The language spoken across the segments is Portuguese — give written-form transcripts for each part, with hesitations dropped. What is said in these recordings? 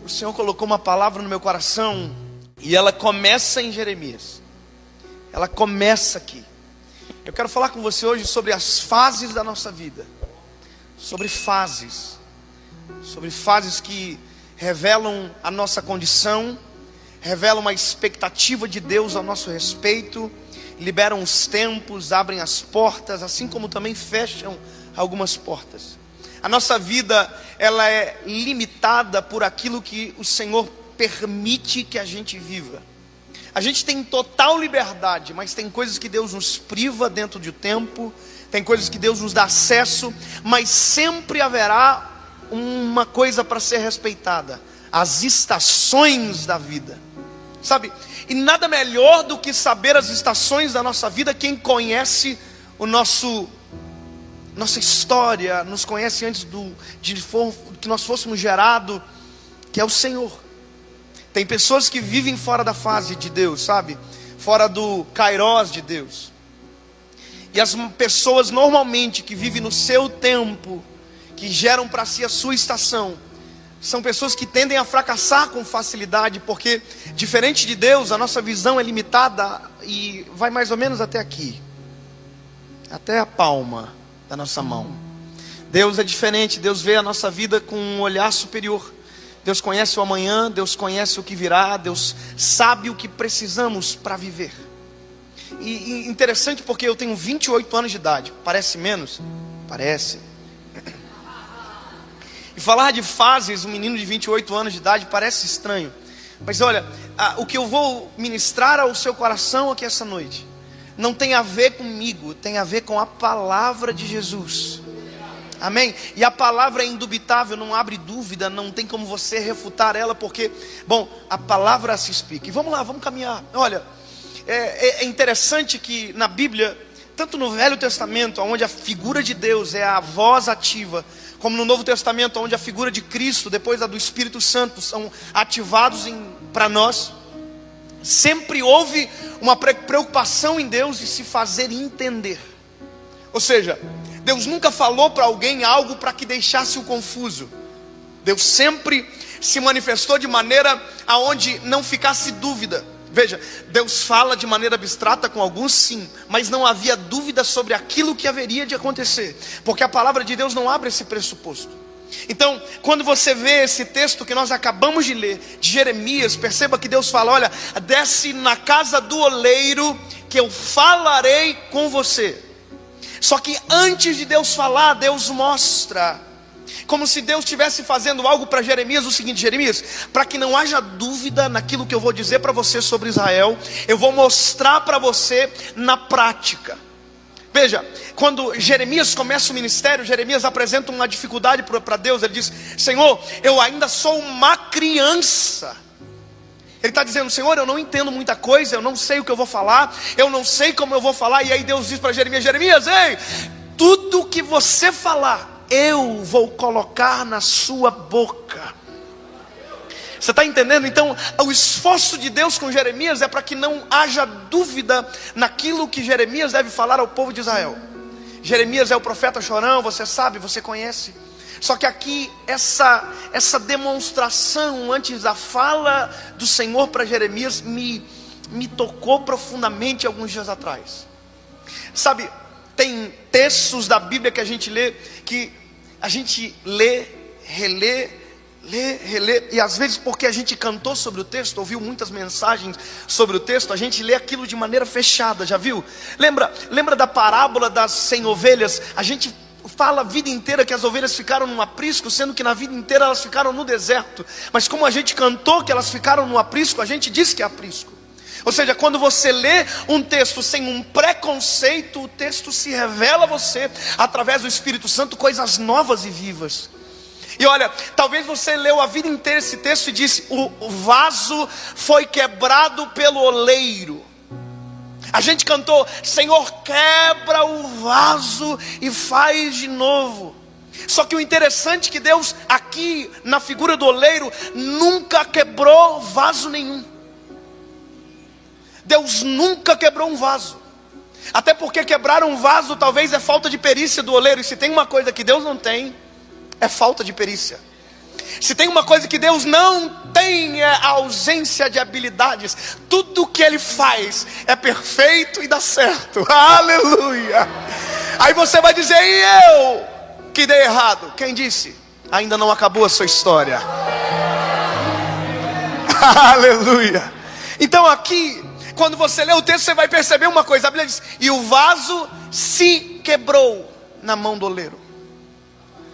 o Senhor colocou uma palavra no meu coração e ela começa em Jeremias. Ela começa aqui. Eu quero falar com você hoje sobre as fases da nossa vida. Sobre fases que revelam a nossa condição, revelam uma expectativa de Deus ao nosso respeito, liberam os tempos, abrem as portas, assim como também fecham algumas portas. A nossa vida, ela é limitada por aquilo que o Senhor permite que a gente viva. A gente tem total liberdade, mas tem coisas que Deus nos priva dentro do tempo, tem coisas que Deus nos dá acesso, mas sempre haverá uma coisa para ser respeitada: as estações da vida. Sabe? E nada melhor do que saber as estações da nossa vida quem conhece nossa história, nos conhece antes que nós fôssemos gerados, que é o Senhor. Tem pessoas que vivem fora da fase de Deus, sabe? Fora do Kairos de Deus. E as pessoas normalmente que vivem no seu tempo, que geram para si a sua estação, são pessoas que tendem a fracassar com facilidade, porque diferente de Deus, a nossa visão é limitada e vai mais ou menos até aqui, até a palma da nossa mão. Deus é diferente. Deus vê a nossa vida com um olhar superior. Deus conhece o amanhã, Deus conhece o que virá, Deus sabe o que precisamos para viver. E interessante porque eu tenho 28 anos de idade. Parece menos? Parece. E falar de fases, um menino de 28 anos de idade, parece estranho. Mas olha, o que eu vou ministrar ao seu coração aqui essa noite não tem a ver comigo, tem a ver com a palavra de Jesus. Amém? E a palavra é indubitável, não abre dúvida, não tem como você refutar ela, porque, bom, a palavra se explica. E vamos lá, vamos caminhar. Olha, é interessante que na Bíblia, tanto no Velho Testamento, onde a figura de Deus é a voz ativa, como no Novo Testamento, onde a figura de Cristo, depois a do Espírito Santo, são ativados para nós, sempre houve uma preocupação em Deus de se fazer entender. Ou seja, Deus nunca falou para alguém algo para que deixasse o confuso. Deus sempre se manifestou de maneira aonde não ficasse dúvida. Veja, Deus fala de maneira abstrata com alguns, sim, mas não havia dúvida sobre aquilo que haveria de acontecer, porque a palavra de Deus não abre esse pressuposto. Então, quando você vê esse texto que nós acabamos de ler, de Jeremias, perceba que Deus fala: olha, desce na casa do oleiro que eu falarei com você. Só que antes de Deus falar, Deus mostra, como se Deus estivesse fazendo algo para Jeremias, o seguinte: Jeremias, para que não haja dúvida naquilo que eu vou dizer para você sobre Israel, eu vou mostrar para você na prática. Veja, quando Jeremias começa o ministério, Jeremias apresenta uma dificuldade para Deus. Ele diz: Senhor, eu ainda sou uma criança. Ele está dizendo: Senhor, eu não entendo muita coisa, eu não sei o que eu vou falar, eu não sei como eu vou falar. E aí Deus diz para Jeremias: Jeremias, ei, tudo que você falar, eu vou colocar na sua boca. Você está entendendo? Então, o esforço de Deus com Jeremias é para que não haja dúvida naquilo que Jeremias deve falar ao povo de Israel. Jeremias é o profeta chorão, você sabe, você conhece. Só que aqui, essa demonstração antes da fala do Senhor para Jeremias me tocou profundamente alguns dias atrás. Sabe, tem textos da Bíblia que a gente lê, que a gente lê, relê, e às vezes porque a gente cantou sobre o texto, ouviu muitas mensagens sobre o texto, a gente lê aquilo de maneira fechada, já viu? Lembra da parábola das 100 ovelhas? A gente fala a vida inteira que as ovelhas ficaram num aprisco, sendo que na vida inteira elas ficaram no deserto. Mas como a gente cantou que elas ficaram no aprisco, a gente diz que é aprisco. Ou seja, quando você lê um texto sem um preconceito, o texto se revela a você, através do Espírito Santo, coisas novas e vivas. E olha, talvez você leu a vida inteira esse texto e disse: o vaso foi quebrado pelo oleiro. A gente cantou: Senhor, quebra o vaso e faz de novo. Só que o interessante é que Deus, aqui na figura do oleiro, nunca quebrou vaso nenhum. Deus nunca quebrou um vaso. Até porque quebrar um vaso talvez é falta de perícia do oleiro. E se tem uma coisa que Deus não tem, é falta de perícia. Se tem uma coisa que Deus não tem, é a ausência de habilidades. Tudo que Ele faz é perfeito e dá certo. Aleluia. Aí você vai dizer: e eu que dei errado? Quem disse? Ainda não acabou a sua história. Aleluia. Então aqui, quando você lê o texto, você vai perceber uma coisa. A Bíblia diz: e o vaso se quebrou na mão do oleiro.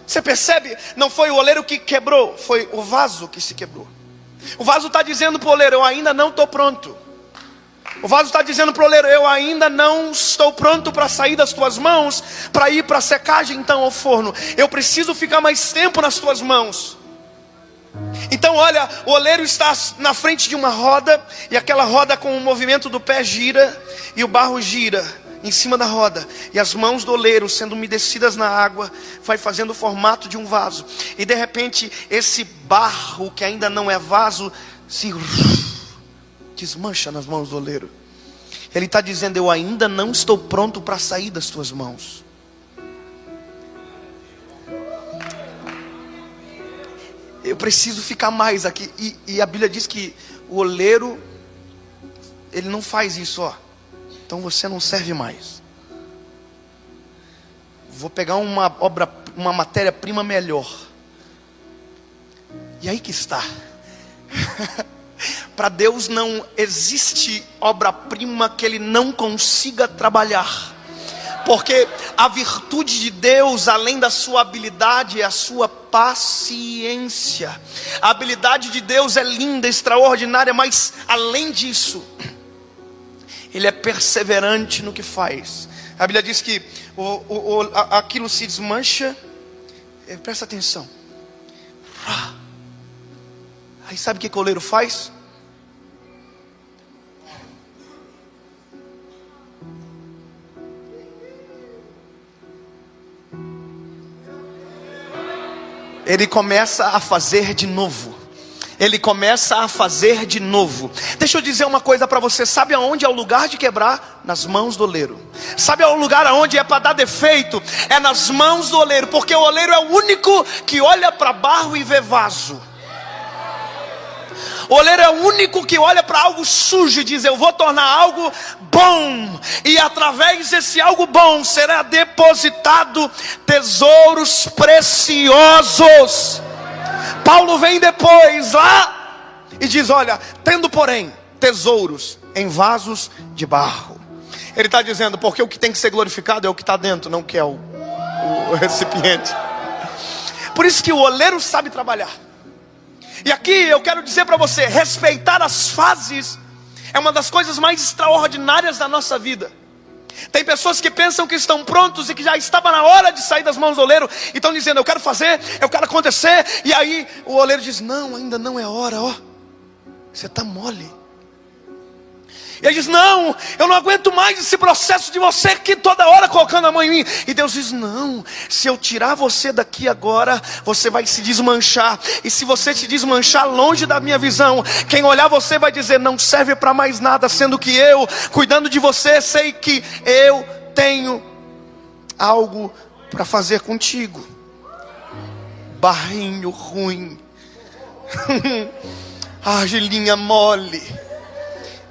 Você percebe? Não foi o oleiro que quebrou, foi o vaso que se quebrou. O vaso está dizendo para o oleiro: eu ainda não estou pronto. O vaso está dizendo para o oleiro: eu ainda não estou pronto para sair das tuas mãos, para ir para a secagem então ao forno. Eu preciso ficar mais tempo nas tuas mãos. Então olha, o oleiro está na frente de uma roda, e aquela roda com o movimento do pé gira, e o barro gira em cima da roda, e as mãos do oleiro sendo umedecidas na água, vai fazendo o formato de um vaso. E de repente esse barro que ainda não é vaso, se desmancha nas mãos do oleiro. Ele está dizendo: eu ainda não estou pronto para sair das tuas mãos. Eu preciso ficar mais aqui. E a Bíblia diz que o oleiro, ele não faz isso, ó. Então você não serve mais. Vou pegar uma matéria-prima melhor. E aí que está. Para Deus não existe obra-prima que Ele não consiga trabalhar. Porque a virtude de Deus, além da sua habilidade, é a sua paciência. A habilidade de Deus é linda, extraordinária, mas além disso, Ele é perseverante no que faz. A Bíblia diz que aquilo se desmancha. Presta atenção. Aí sabe o que o oleiro faz? Ele começa a fazer de novo. Ele começa a fazer de novo. Deixa eu dizer uma coisa para você. Sabe aonde é o lugar de quebrar? Nas mãos do oleiro. Sabe o lugar aonde é para dar defeito? É nas mãos do oleiro. Porque o oleiro é o único que olha para barro e vê vaso. O oleiro é o único que olha para algo sujo e diz: eu vou tornar algo bom, e através desse algo bom será depositado tesouros preciosos. Paulo vem depois lá e diz: olha, tendo porém tesouros em vasos de barro. Ele está dizendo, porque o que tem que ser glorificado é o que está dentro, não que é o recipiente. Por isso que o oleiro sabe trabalhar. E aqui eu quero dizer para você: respeitar as fases é uma das coisas mais extraordinárias da nossa vida. Tem pessoas que pensam que estão prontos e que já estava na hora de sair das mãos do oleiro, e estão dizendo: eu quero fazer, eu quero acontecer. E aí o oleiro diz: não, ainda não é hora, ó, você está mole. E ele diz: não, eu não aguento mais esse processo de você aqui toda hora colocando a mão em mim. E Deus diz: não, se eu tirar você daqui agora, você vai se desmanchar. E se você se desmanchar longe da minha visão, quem olhar você vai dizer: não serve para mais nada. Sendo que eu, cuidando de você, sei que eu tenho algo para fazer contigo. Barrinho ruim. Argilinha mole,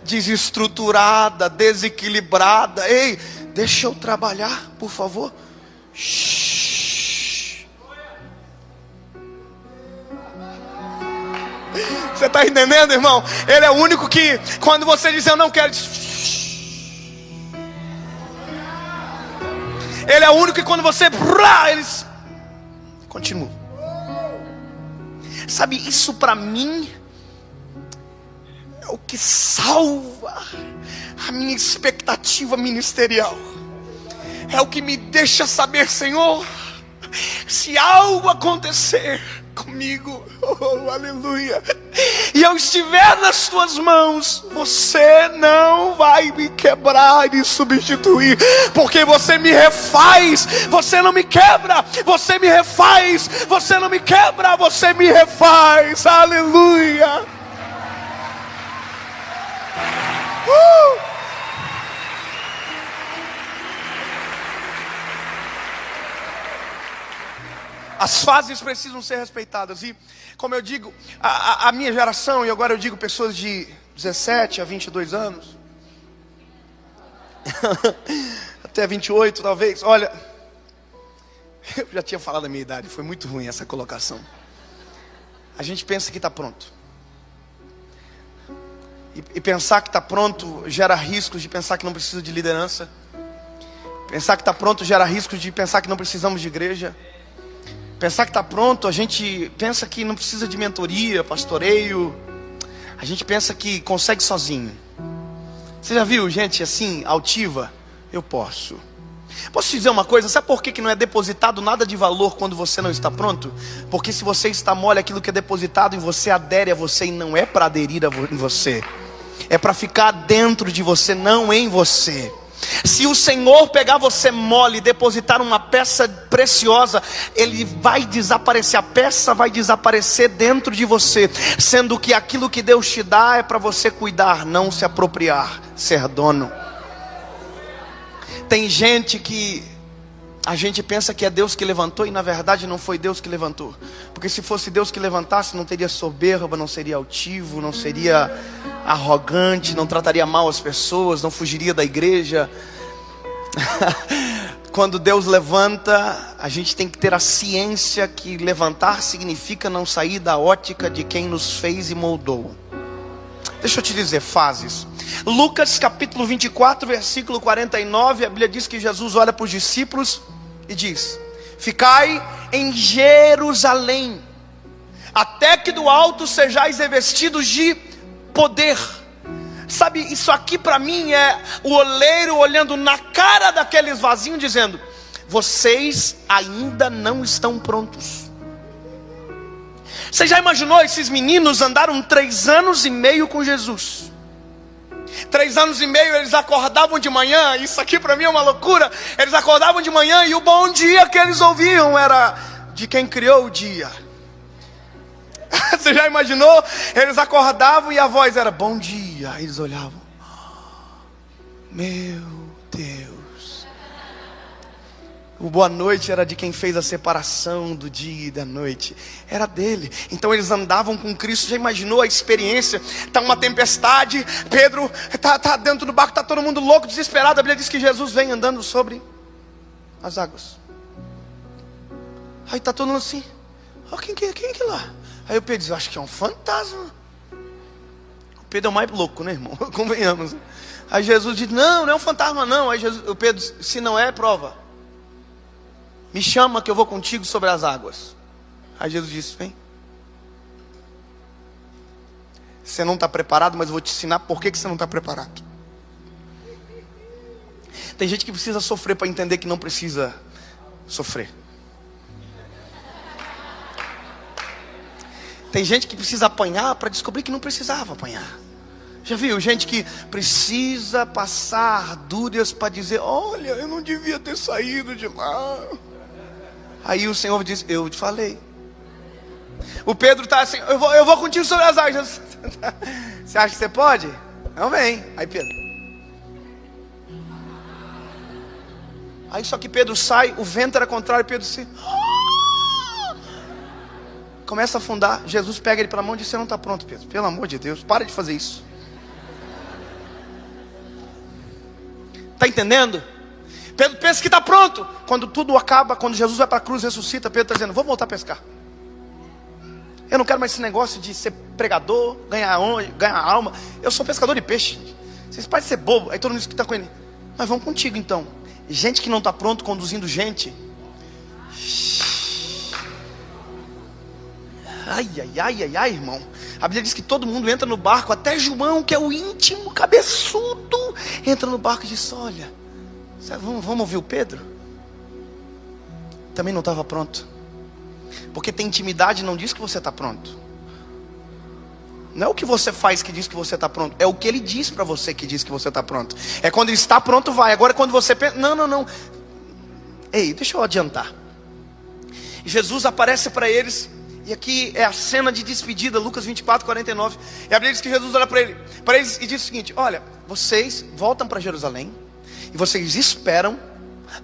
desestruturada, desequilibrada. Ei, deixa eu trabalhar, por favor. Shhh. Você está entendendo, irmão? Ele é o único que, quando você diz eu não quero, ele é o único que quando você eles continuam. Sabe, isso para mim é o que salva a minha expectativa ministerial. É o que me deixa saber: Senhor, se algo acontecer comigo, oh, aleluia, e eu estiver nas tuas mãos, você não vai me quebrar e substituir, porque você me refaz, você não me quebra, você me refaz, você não me quebra, você me refaz, aleluia. As fases precisam ser respeitadas. E, como eu digo, a minha geração, e agora eu digo pessoas de 17 a 22 anos, até 28 talvez, olha, eu já tinha falado a minha idade, foi muito ruim essa colocação. A gente pensa que está pronto. E pensar que está pronto gera riscos de pensar que não precisa de liderança. Pensar que está pronto gera riscos de pensar que não precisamos de igreja. Pensar que está pronto, a gente pensa que não precisa de mentoria, pastoreio. A gente pensa que consegue sozinho. Você já viu gente assim, altiva? Eu posso. Posso te dizer uma coisa? Sabe por que não é depositado nada de valor quando você não está pronto? Porque se você está mole, aquilo que é depositado em você adere a você, e não é para aderir em você. É para ficar dentro de você, não em você. Se o Senhor pegar você mole e depositar uma peça preciosa, Ele vai desaparecer, a peça vai desaparecer dentro de você, sendo que aquilo que Deus te dá é para você cuidar, não se apropriar, ser dono. Tem gente que a gente pensa que é Deus que levantou, e na verdade não foi Deus que levantou. Porque se fosse Deus que levantasse, não teria soberba, não seria altivo, não seria arrogante, não trataria mal as pessoas, não fugiria da igreja. Quando Deus levanta, a gente tem que ter a ciência que levantar significa não sair da ótica de quem nos fez e moldou. Deixa eu te dizer, fases. Lucas capítulo 24, versículo 49, a Bíblia diz que Jesus olha para os discípulos e diz: ficai em Jerusalém, até que do alto sejais revestidos de poder. Sabe, isso aqui para mim é o oleiro olhando na cara daqueles vazios, dizendo: vocês ainda não estão prontos. Você já imaginou? Esses meninos andaram 3 anos e meio com Jesus. 3 anos e meio eles acordavam de manhã. Isso aqui para mim é uma loucura. Eles acordavam de manhã e o bom dia que eles ouviam era de quem criou o dia. Você já imaginou? Eles acordavam e a voz era bom dia. Aí eles olhavam: meu Deus. O boa noite era de quem fez a separação do dia e da noite. Era dele. Então eles andavam com Cristo. Já imaginou a experiência? Está uma tempestade, Pedro está dentro do barco, está todo mundo louco, desesperado. A Bíblia diz que Jesus vem andando sobre as águas. Aí está todo mundo assim: oh, quem é lá? Aí o Pedro diz: acho que é um fantasma. O Pedro é o mais louco, né, irmão? Convenhamos. Aí Jesus diz: não é um fantasma não. Aí o Pedro diz: se não é, prova. Me chama que eu vou contigo sobre as águas. Aí Jesus disse: vem. Você não está preparado, mas eu vou te ensinar por que você não está preparado. Tem gente que precisa sofrer para entender que não precisa sofrer. Tem gente que precisa apanhar para descobrir que não precisava apanhar. Já viu? Gente que precisa passar dúrias para dizer: olha, eu não devia ter saído de lá. Aí o Senhor diz: eu te falei. O Pedro está assim: eu vou contigo sobre as águas. Você acha que você pode? Não, vem. Aí Pedro. Aí só que Pedro sai, o vento era contrário, Pedro se... começa a afundar. Jesus pega ele pela mão e diz: você não está pronto, Pedro. Pelo amor de Deus, para de fazer isso. Está entendendo? Pedro pensa que está pronto. Quando tudo acaba, quando Jesus vai para a cruz, ressuscita, Pedro está dizendo: vou voltar a pescar. Eu não quero mais esse negócio de ser pregador, ganhar alma. Eu sou pescador de peixe. Vocês podem ser bobo. Aí todo mundo diz que está com ele: mas vamos contigo então. Gente que não está pronto conduzindo gente. Ai, irmão. A Bíblia diz que todo mundo entra no barco, até João, que é o íntimo cabeçudo, entra no barco e diz: olha, vamos ouvir o Pedro? Também não estava pronto. Porque ter intimidade não diz que você está pronto. Não é o que você faz que diz que você está pronto. É o que ele diz para você que diz que você está pronto. É quando ele está pronto, vai. Agora quando você pensa: não. Ei, deixa eu adiantar. Jesus aparece para eles. E aqui é a cena de despedida, Lucas 24, 49. E a Bíblia diz que Jesus olha para eles e diz o seguinte: olha, vocês voltam para Jerusalém e vocês esperam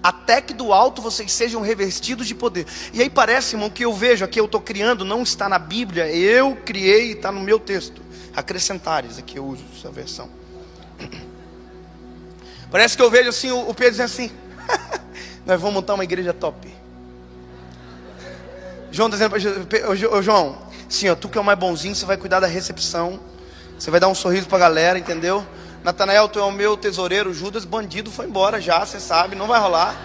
até que do alto vocês sejam revestidos de poder. E aí parece, irmão, que eu vejo aqui, eu estou criando, não está na Bíblia, eu criei e está no meu texto. Acrescentares, aqui eu uso essa versão. Parece que eu vejo assim, o Pedro dizendo assim, nós vamos montar uma igreja top. João está dizendo para João, assim, ó, tu que é o mais bonzinho, você vai cuidar da recepção, você vai dar um sorriso para a galera, entendeu? Natanael, tu é o meu tesoureiro. Judas, bandido, foi embora já, você sabe, não vai rolar.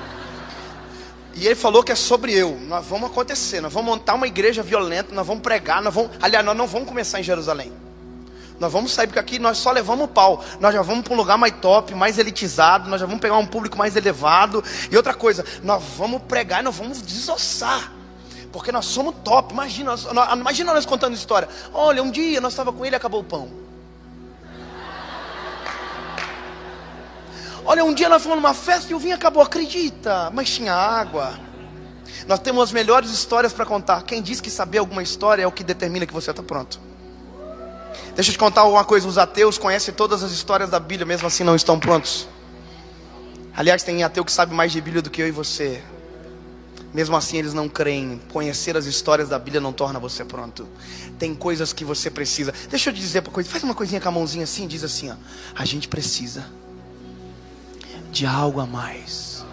E ele falou que é sobre eu. Nós vamos acontecer, nós vamos montar uma igreja violenta, nós vamos pregar, aliás, nós não vamos começar em Jerusalém. Nós vamos sair, porque aqui nós só levamos pau. Nós já vamos para um lugar mais top, mais elitizado, nós já vamos pegar um público mais elevado. E outra coisa, nós vamos pregar e nós vamos desossar, porque nós somos top. Imagina nós contando história. Olha, um dia nós estávamos com ele e acabou o pão. Olha, um dia nós fomos numa festa e o vinho acabou, acredita? Mas tinha água. Nós temos as melhores histórias para contar. Quem diz que saber alguma história é o que determina que você está pronto. Deixa eu te contar uma coisa, os ateus conhecem todas as histórias da Bíblia, mesmo assim não estão prontos. Aliás, tem ateu que sabe mais de Bíblia do que eu e você. Mesmo assim eles não creem. Conhecer as histórias da Bíblia não torna você pronto. Tem coisas que você precisa. Deixa eu te dizer uma coisa, faz uma coisinha com a mãozinha assim, diz assim, ó, a gente precisa de algo a mais.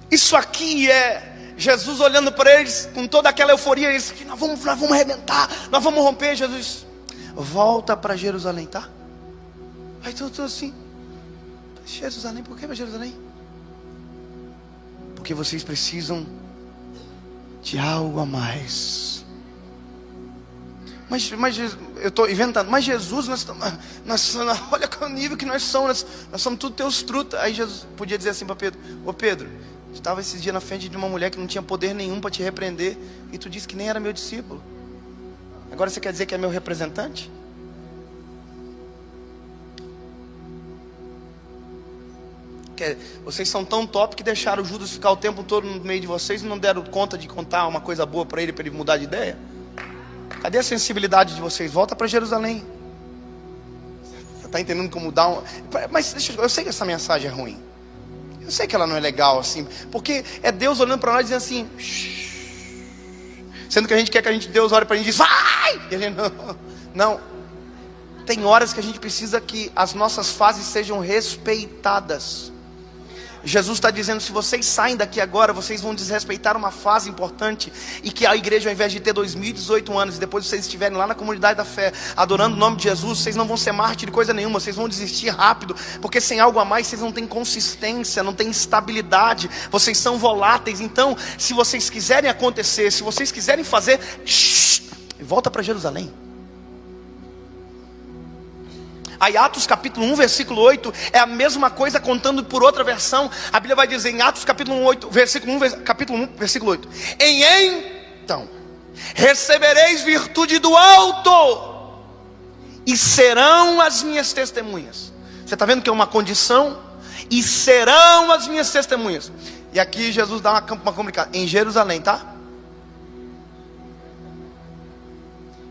Isso aqui é Jesus olhando para eles com toda aquela euforia. Eles, nós vamos arrebentar, nós vamos romper. Jesus, volta para Jerusalém, tá? Aí tu assim, Jerusalém, por que para Jerusalém? Porque vocês precisam de algo a mais. Mas eu estou inventando. Mas Jesus, olha o nível que nós somos. Nós somos tudo teus trutas. Aí Jesus podia dizer assim para Pedro: ô Pedro, tu estava esses dias na frente de uma mulher que não tinha poder nenhum para te repreender, e tu disse que nem era meu discípulo. Agora você quer dizer que é meu representante? Vocês são tão top que deixaram o Judas ficar o tempo todo no meio de vocês e não deram conta de contar uma coisa boa para ele mudar de ideia? Cadê a sensibilidade de vocês? Volta para Jerusalém. Você está entendendo como dar um... Mas eu sei que essa mensagem é ruim. Eu sei que ela não é legal assim. Porque é Deus olhando para nós dizendo assim... Shh. Sendo que a gente quer que Deus olhe para a gente e diz... Vai! E a gente não. Tem horas que a gente precisa que as nossas fases sejam respeitadas. Jesus está dizendo, se vocês saem daqui agora, vocês vão desrespeitar uma fase importante, e que a igreja, ao invés de ter 2018 anos, e depois vocês estiverem lá na comunidade da fé, adorando o nome de Jesus, vocês não vão ser mártir de coisa nenhuma, vocês vão desistir rápido, porque sem algo a mais, vocês não têm consistência, não têm estabilidade, vocês são voláteis. Então, se vocês quiserem acontecer, se vocês quiserem fazer, volta para Jerusalém. Aí Atos capítulo 1, versículo 8, é a mesma coisa contando por outra versão. A Bíblia vai dizer em Atos capítulo 1, capítulo 1, versículo 8. Então, recebereis virtude do alto, e serão as minhas testemunhas. Você está vendo que é uma condição? E serão as minhas testemunhas. E aqui Jesus dá uma complicada. Em Jerusalém, tá?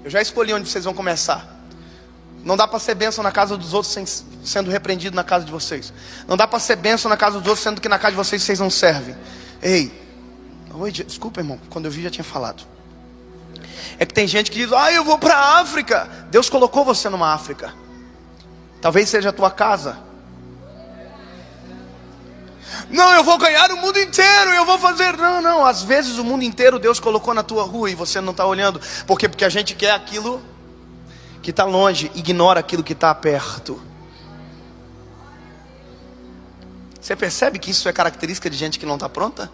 Eu já escolhi onde vocês vão começar. Não dá para ser bênção na casa dos outros sendo repreendido na casa de vocês. Não dá para ser bênção na casa dos outros sendo que na casa de vocês não servem. Oi, desculpa, irmão, quando eu vi já tinha falado. É que tem gente que diz, eu vou para a África. Deus colocou você numa África. Talvez seja a tua casa. Não, eu vou ganhar o mundo inteiro, eu vou fazer... Não, às vezes o mundo inteiro Deus colocou na tua rua e você não está olhando. Por quê? Porque a gente quer aquilo que está longe, ignora aquilo que está perto. Você percebe que isso é característica de gente que não está pronta?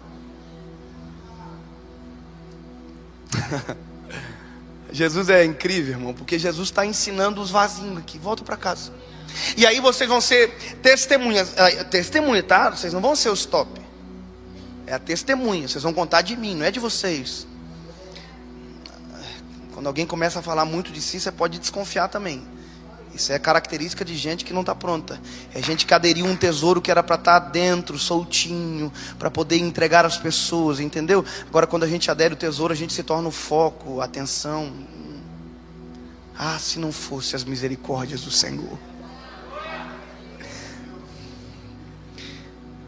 Jesus é incrível, irmão, porque Jesus está ensinando os vazios aqui. Volta para casa. E aí vocês vão ser testemunhas. Testemunha, tá? Vocês não vão ser os top. É a testemunha. Vocês vão contar de mim, não é de vocês. Quando alguém começa a falar muito de si, você pode desconfiar também. Isso é característica de gente que não está pronta. É gente que aderiu um tesouro que era para estar dentro, soltinho, para poder entregar às pessoas, entendeu? Agora, quando a gente adere o tesouro, a gente se torna o foco, a atenção. Ah, se não fosse as misericórdias do Senhor.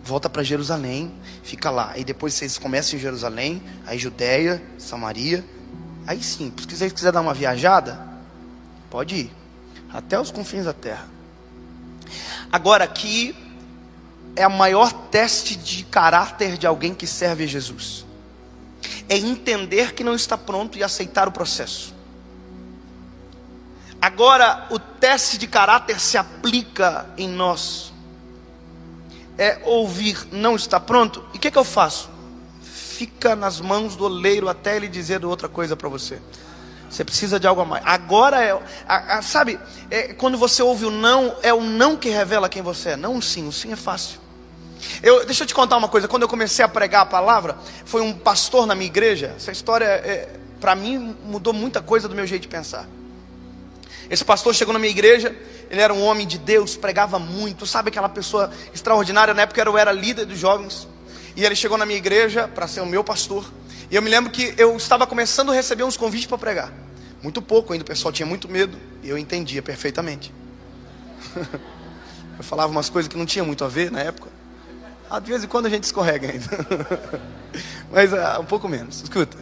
Volta para Jerusalém, fica lá. E depois vocês começam em Jerusalém, aí Judeia, Samaria. Aí sim, se vocês quiserem dar uma viajada, pode ir até os confins da terra. Agora aqui é o maior teste de caráter de alguém que serve a Jesus. É entender que não está pronto e aceitar o processo. Agora o teste de caráter se aplica em nós. É ouvir, não está pronto. E o que eu faço? Fica nas mãos do oleiro até ele dizer outra coisa para você. Você precisa de algo a mais. Agora sabe, quando você ouve o não, é o não que revela quem você é. Não o sim é fácil. Deixa eu te contar uma coisa. Quando eu comecei a pregar a palavra, foi um pastor na minha igreja. Essa história, para mim, mudou muita coisa do meu jeito de pensar. Esse pastor chegou na minha igreja. Ele era um homem de Deus, pregava muito. Sabe aquela pessoa extraordinária? Na época eu era líder dos jovens. E ele chegou na minha igreja para ser o meu pastor. E eu me lembro que eu estava começando a receber uns convites para pregar. Muito pouco ainda, o pessoal tinha muito medo. E eu entendia perfeitamente. Eu falava umas coisas que não tinha muito a ver na época. De vez em quando a gente escorrega ainda. Mas um pouco menos, escuta.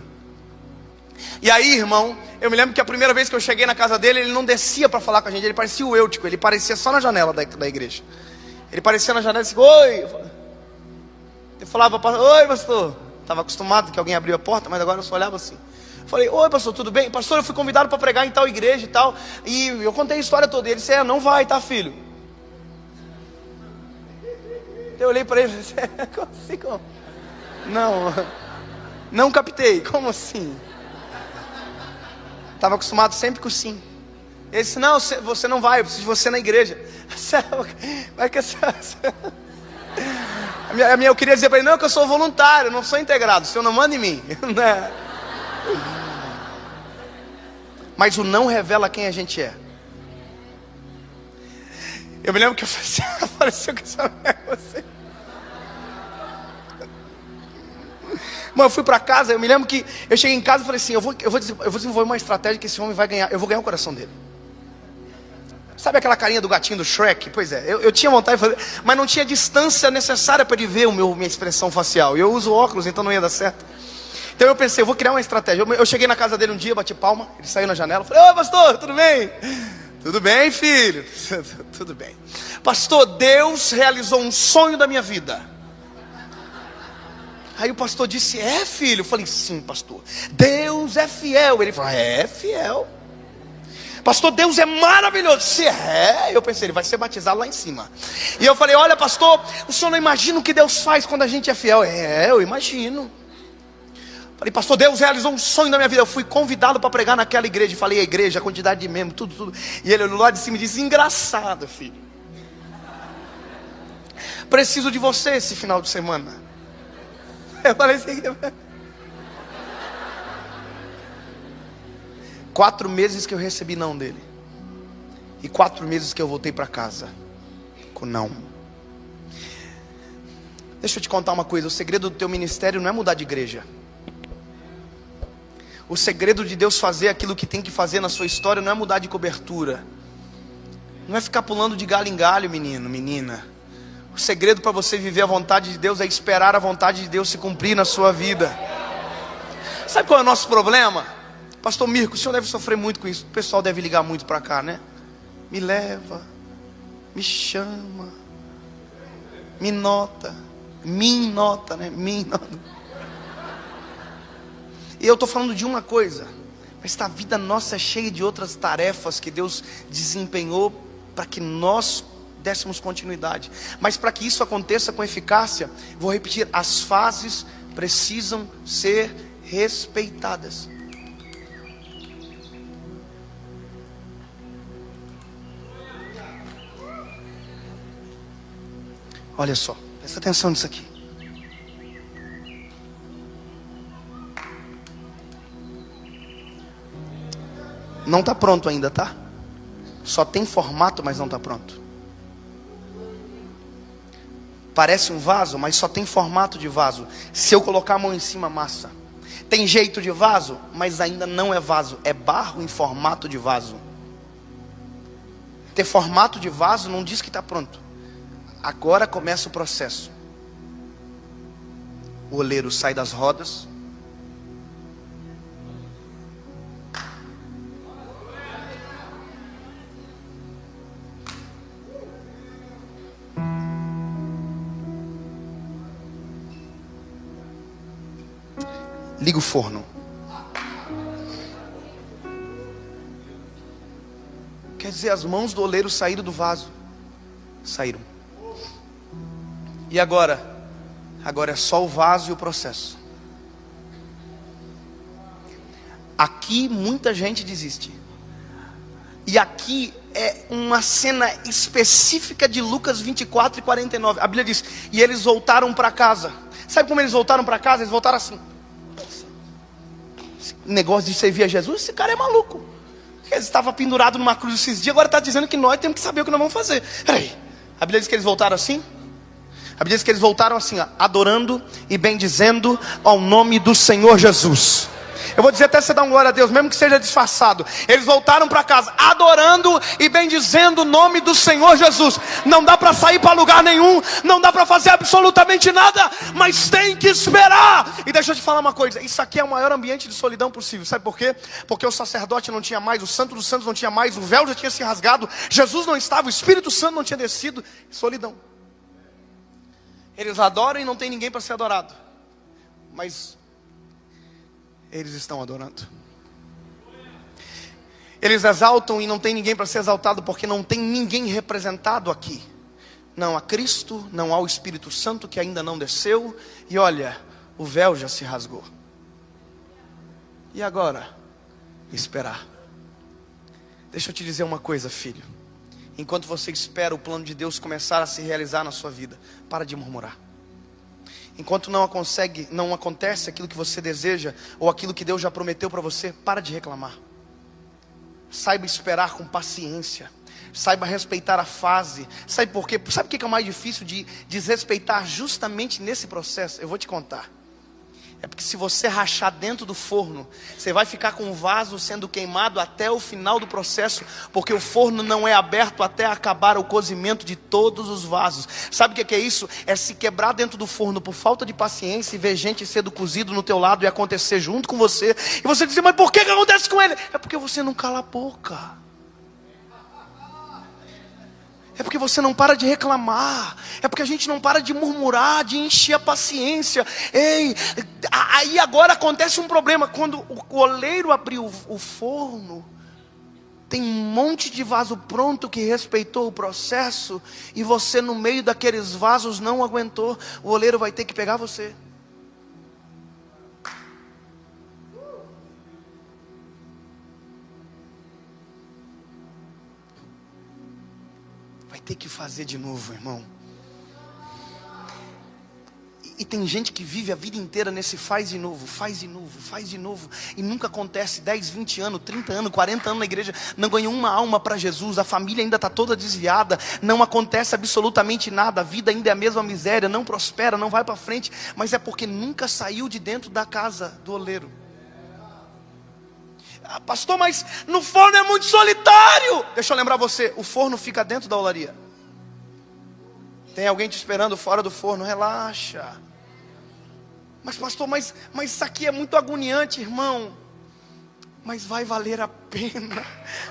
E aí, irmão, eu me lembro que a primeira vez que eu cheguei na casa dele, ele não descia para falar com a gente. Ele parecia o Eutico, ele parecia só na janela da igreja. Ele parecia na janela e disse, oi. Eu falava, oi pastor. Estava acostumado que alguém abria a porta, mas agora eu só olhava assim. Falei, oi pastor, tudo bem? Pastor, eu fui convidado para pregar em tal igreja e tal. E eu contei a história toda. Ele disse, não vai, tá filho? Eu olhei para ele e disse, como assim? Como? Não captei, como assim? Estava acostumado sempre com o sim. Ele disse, não, você não vai, eu preciso de você na igreja. Vai que eu queria dizer para ele, não, que eu sou voluntário, não sou integrado, o senhor não manda em mim. Mas o não revela quem a gente é. Eu me lembro que eu falei assim, apareceu que essa mulher é você. Mano, eu fui para casa, eu me lembro que eu cheguei em casa e falei assim, eu vou desenvolver uma estratégia que esse homem vai ganhar, eu vou ganhar o coração dele. Sabe aquela carinha do gatinho do Shrek? Pois é, eu tinha vontade de fazer, mas não tinha distância necessária para ele ver minha expressão facial. Eu uso óculos, então não ia dar certo. Então eu pensei, eu vou criar uma estratégia. Eu cheguei na casa dele um dia, bati palma, ele saiu na janela, falei, oi pastor, tudo bem? Tudo bem, filho? Tudo bem. Pastor, Deus realizou um sonho da minha vida. Aí o pastor disse, filho? Eu falei, sim pastor, Deus é fiel. Ele falou, é fiel. Pastor, Deus é maravilhoso. Se eu pensei, ele vai ser batizado lá em cima. E eu falei, olha pastor, o senhor não imagina o que Deus faz quando a gente é fiel? Eu imagino. Falei, pastor, Deus realizou um sonho da minha vida. Eu fui convidado para pregar naquela igreja. Falei, a igreja, a quantidade de membros, tudo. E ele olhou lá de cima e disse, engraçado filho, preciso de você esse final de semana. Eu falei assim, 4 meses que eu recebi não dele. E 4 meses que eu voltei para casa com não. Deixa eu te contar uma coisa. O segredo do teu ministério não é mudar de igreja. O segredo de Deus fazer aquilo que tem que fazer na sua história não é mudar de cobertura. Não é ficar pulando de galho em galho, menino, menina. O segredo para você viver a vontade de Deus é esperar a vontade de Deus se cumprir na sua vida. Sabe qual é o nosso problema? Pastor Mirko, o senhor deve sofrer muito com isso. O pessoal deve ligar muito para cá, né? Me leva, me chama, me nota, né? Me nota. E eu estou falando de uma coisa, mas a vida nossa é cheia de outras tarefas que Deus desempenhou para que nós dessemos continuidade. Mas para que isso aconteça com eficácia, vou repetir, as fases precisam ser respeitadas. Olha só, presta atenção nisso aqui. Não está pronto ainda, tá? Só tem formato, mas não está pronto. Parece um vaso, mas só tem formato de vaso. Se eu colocar a mão em cima, massa. Tem jeito de vaso, mas ainda não é vaso. É barro em formato de vaso. ter formato de vaso não diz que está pronto. Agora começa o processo. O oleiro sai das rodas. Liga o forno. Quer dizer, as mãos do oleiro saíram do vaso. Saíram. E agora? Agora é só o vaso e o processo. Aqui muita gente desiste. E aqui é uma cena específica de Lucas 24 e 49. A Bíblia diz: e eles voltaram para casa. Sabe como eles voltaram para casa? Eles voltaram assim. Esse negócio de servir a Jesus, esse cara é maluco. Ele estava pendurado numa cruz esses dias, agora está dizendo que nós temos que saber o que nós vamos fazer. Peraí, a Bíblia diz que eles voltaram assim? A Bíblia diz que eles voltaram assim, ó, adorando e bendizendo ao nome do Senhor Jesus. Eu vou dizer até você dar um glória a Deus, mesmo que seja disfarçado. Eles voltaram para casa adorando e bendizendo o nome do Senhor Jesus. Não dá para sair para lugar nenhum, não dá para fazer absolutamente nada, mas tem que esperar. E deixa eu te falar uma coisa, isso aqui é o maior ambiente de solidão possível. Sabe por quê? Porque o sacerdote não tinha mais, o santo dos santos não tinha mais, o véu já tinha se rasgado, Jesus não estava, o Espírito Santo não tinha descido. Solidão. Eles adoram e não tem ninguém para ser adorado, mas eles estão adorando. Eles exaltam e não tem ninguém para ser exaltado, porque não tem ninguém representado aqui. Não há Cristo, não há o Espírito Santo que ainda não desceu. E olha, o véu já se rasgou. E agora? Esperar. Deixa eu te dizer uma coisa, filho. Enquanto você espera o plano de Deus começar a se realizar na sua vida, para de murmurar. Enquanto não acontece aquilo que você deseja, ou aquilo que Deus já prometeu para você, para de reclamar. Saiba esperar com paciência. Saiba respeitar a fase. Sabe por quê? Sabe o que é o mais difícil de desrespeitar justamente nesse processo? Eu vou te contar. É porque se você rachar dentro do forno, você vai ficar com o vaso sendo queimado até o final do processo, porque o forno não é aberto até acabar o cozimento de todos os vasos. Sabe o que é isso? É se quebrar dentro do forno por falta de paciência e ver gente sendo cozido no teu lado e acontecer junto com você. E você dizer, mas por que acontece com ele? É porque você não cala a boca. É porque você não para de reclamar. É porque a gente não para de murmurar, de encher a paciência. Ei, aí agora acontece um problema. Quando o oleiro abriu o forno, tem um monte de vaso pronto que respeitou o processo, e você no meio daqueles vasos não aguentou. O oleiro vai ter que pegar você. Tem que fazer de novo, irmão. E tem gente que vive a vida inteira nesse faz de novo, faz de novo, faz de novo, e nunca acontece. 10, 20 anos, 30 anos, 40 anos na igreja, não ganhou uma alma para Jesus, a família ainda está toda desviada, não acontece absolutamente nada, a vida ainda é a mesma miséria, não prospera, não vai para frente, mas é porque nunca saiu de dentro da casa do oleiro. Ah, pastor, mas no forno é muito solitário. Deixa eu lembrar você, o forno fica dentro da olaria. Tem alguém te esperando fora do forno, relaxa. Mas pastor, mas isso aqui é muito agoniante, irmão. Mas vai valer a pena.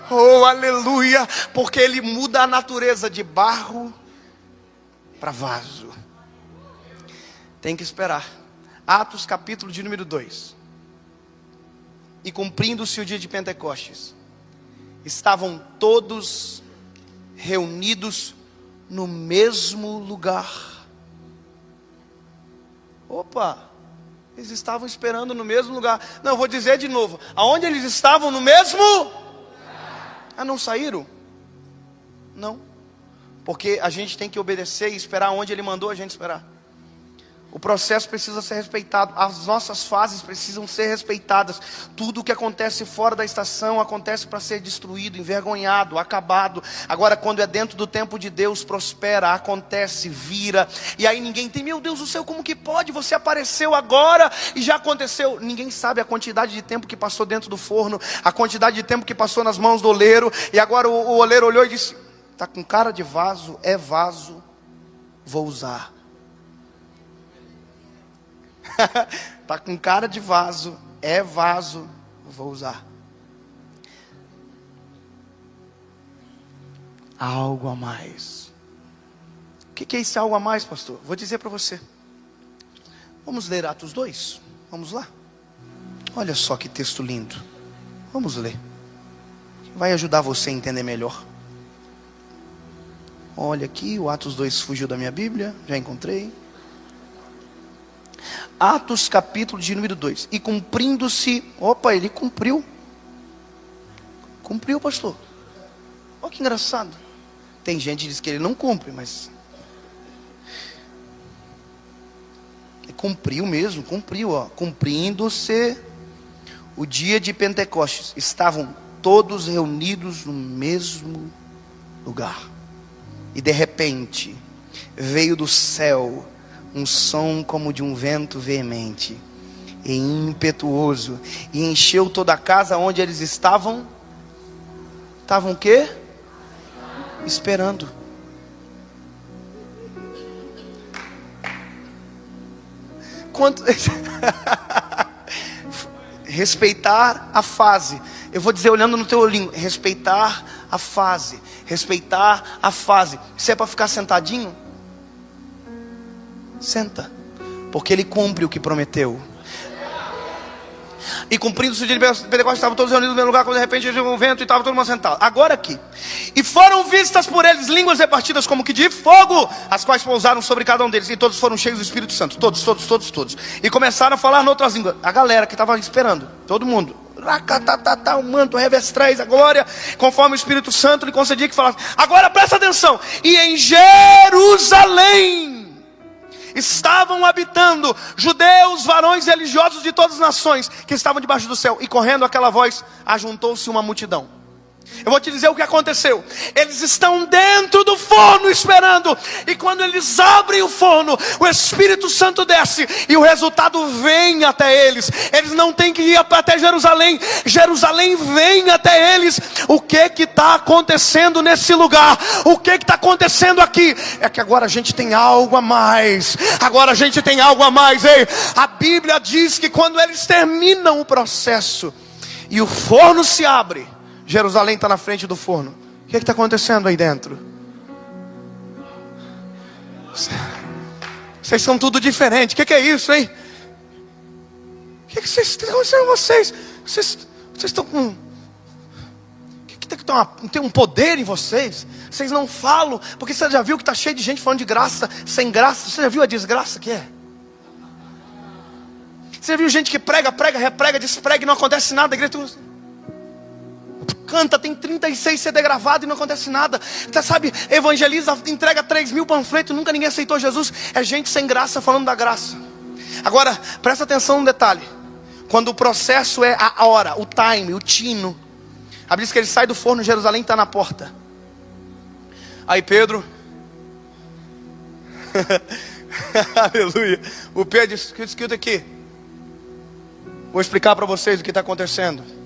Oh, aleluia. Porque ele muda a natureza de barro para vaso. Tem que esperar. Atos capítulo de número 2. E cumprindo-se o dia de Pentecostes, estavam todos reunidos no mesmo lugar. Opa, eles estavam esperando no mesmo lugar. Não, eu vou dizer de novo. Aonde eles estavam? No mesmo? Ah, não saíram? Não. Porque a gente tem que obedecer e esperar onde ele mandou a gente esperar. O processo precisa ser respeitado, as nossas fases precisam ser respeitadas. Tudo o que acontece fora da estação acontece para ser destruído, envergonhado, acabado. Agora, quando é dentro do tempo de Deus, prospera, acontece, vira. E aí ninguém tem, meu Deus do céu, como que pode? Você apareceu agora e já aconteceu. Ninguém sabe a quantidade de tempo que passou dentro do forno, a quantidade de tempo que passou nas mãos do oleiro. E agora o oleiro olhou e disse, Está com cara de vaso, é vaso, vou usar. Está com cara de vaso, é vaso, vou usar. Algo a mais. O que é esse algo a mais, pastor? Vou dizer para você. Vamos ler Atos 2? Vamos lá? Olha só que texto lindo. Vamos ler. Vai ajudar você a entender melhor. Olha aqui, o Atos 2 fugiu da minha Bíblia. Já encontrei. Atos capítulo de número 2. E cumprindo-se... Opa, ele cumpriu. Cumpriu, pastor. Olha que engraçado. Tem gente que diz que ele não cumpre, mas... Cumpriu mesmo, cumpriu, ó. Cumprindo-se o dia de Pentecostes. Estavam todos reunidos no mesmo lugar. E de repente, veio do céu um som como de um vento veemente e impetuoso, e encheu toda a casa onde eles estavam. Estavam o quê? Esperando. Quanto... Respeitar a fase. Eu vou dizer olhando no teu olhinho, respeitar a fase. Respeitar a fase. Se é para ficar sentadinho, senta, porque ele cumpre o que prometeu. E cumprindo-se o dia de Pentecostes, estavam todos reunidos no mesmo lugar, quando de repente veio um vento e estava todo mundo sentado. Agora aqui. E foram vistas por eles línguas repartidas como que de fogo, as quais pousaram sobre cada um deles. E todos foram cheios do Espírito Santo. Todos. E começaram a falar noutras línguas. A galera que estava esperando. Todo mundo. O manto, revestrais, a glória, conforme o Espírito Santo lhe concedia que falasse. Agora presta atenção. E em Jerusalém estavam habitando judeus, varões religiosos de todas as nações, que estavam debaixo do céu. E correndo aquela voz, ajuntou-se uma multidão. Eu vou te dizer o que aconteceu. Eles estão dentro do forno esperando. E quando eles abrem o forno, o Espírito Santo desce. E o resultado vem até eles. Eles não têm que ir até Jerusalém. Jerusalém vem até eles. O que está acontecendo nesse lugar? O que está acontecendo aqui? É que agora a gente tem algo a mais. Agora a gente tem algo a mais. Ei, a Bíblia diz que quando eles terminam o processo e o forno se abre, Jerusalém está na frente do forno. O que está acontecendo aí dentro? Vocês são tudo diferente. O que é isso, hein? O que está acontecendo com vocês? Vocês estão com... Tem um poder em vocês. Vocês não falam. Porque você já viu que está cheio de gente falando de graça, sem graça. Você já viu a desgraça que é? Você já viu gente que prega, reprega, desprega e não acontece nada. A igreja canta, tem 36 CD gravado e não acontece nada. Você sabe, evangeliza, entrega 3.000 panfletos, nunca ninguém aceitou Jesus. É gente sem graça falando da graça. Agora, presta atenção no detalhe. Quando o processo é a hora, o time, o tino. A Bíblia diz que ele sai do forno, Jerusalém está na porta. Aí Pedro... Aleluia. O Pedro disse, escuta aqui. Vou explicar para vocês o que está acontecendo.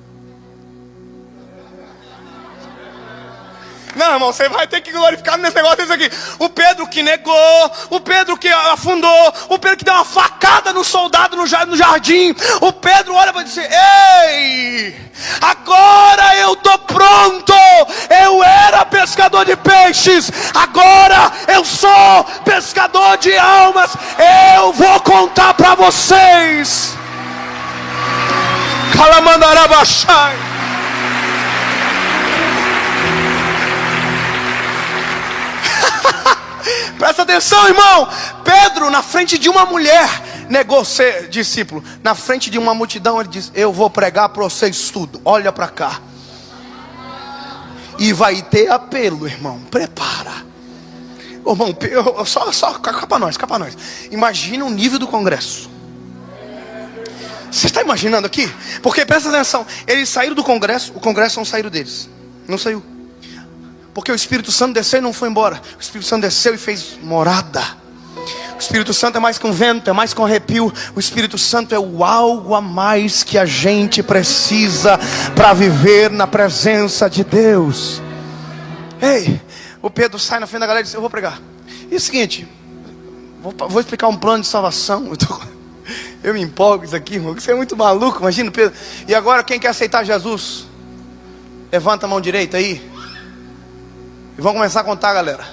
Não, irmão, você vai ter que glorificar nesse negócio desse aqui. O Pedro que negou, o Pedro que afundou, o Pedro que deu uma facada no soldado no jardim. O Pedro olha para dizer: ei, agora eu estou pronto. Eu era pescador de peixes, agora eu sou pescador de almas. Eu vou contar para vocês. Calamandarabachai. Presta atenção, irmão. Pedro, na frente de uma mulher, negou ser discípulo. Na frente de uma multidão, ele diz: eu vou pregar para vocês tudo. Olha para cá. E vai ter apelo, irmão. Prepara. Ô, irmão, só cá para nós. Imagina o nível do congresso. Você está imaginando aqui? Porque presta atenção, eles saíram do congresso, o congresso não saiu deles. Não saiu. Porque o Espírito Santo desceu e não foi embora. O Espírito Santo desceu e fez morada. O Espírito Santo é mais que um vento, é mais que um arrepio. O Espírito Santo é o algo a mais que a gente precisa para viver na presença de Deus. Ei, O Pedro sai na frente da galera e diz: eu vou pregar. E é o seguinte, vou explicar um plano de salvação. Eu me empolgo com isso aqui, irmão. Você é muito maluco, imagina, Pedro. E agora quem quer aceitar Jesus? Levanta a mão direita aí. E vamos começar a contar, galera.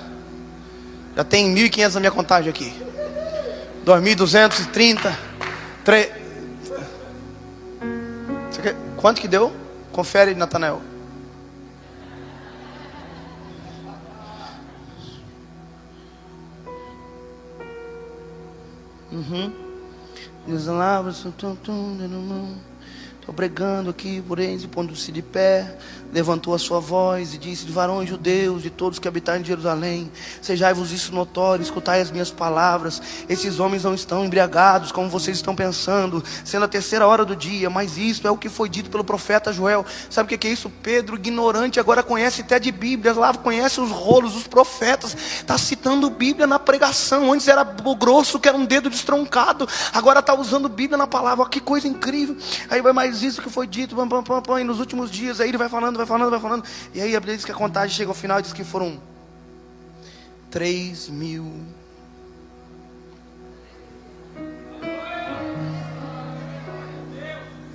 Já tem 1.500 na minha contagem aqui. 2.230. Quanto que deu? Confere, Natanael. Estou pregando aqui, porém, pondo-se de pé, levantou a sua voz e disse: varões judeus e todos que habitarem em Jerusalém, sejai-vos isso notório, escutai as minhas palavras. Esses homens não estão embriagados como vocês estão pensando, sendo a 3ª hora do dia, mas isso é o que foi dito pelo profeta Joel. Sabe o que é isso? Pedro, ignorante, agora conhece até de Bíblia, lá conhece os rolos, os profetas, está citando Bíblia na pregação. Antes era grosso, que era um dedo destroncado, agora está usando Bíblia na palavra. Que coisa incrível. Aí vai mais isso que foi dito, e nos últimos dias. Aí ele vai falando. E aí a Bíblia diz que a contagem chega ao final e diz que foram 3.000.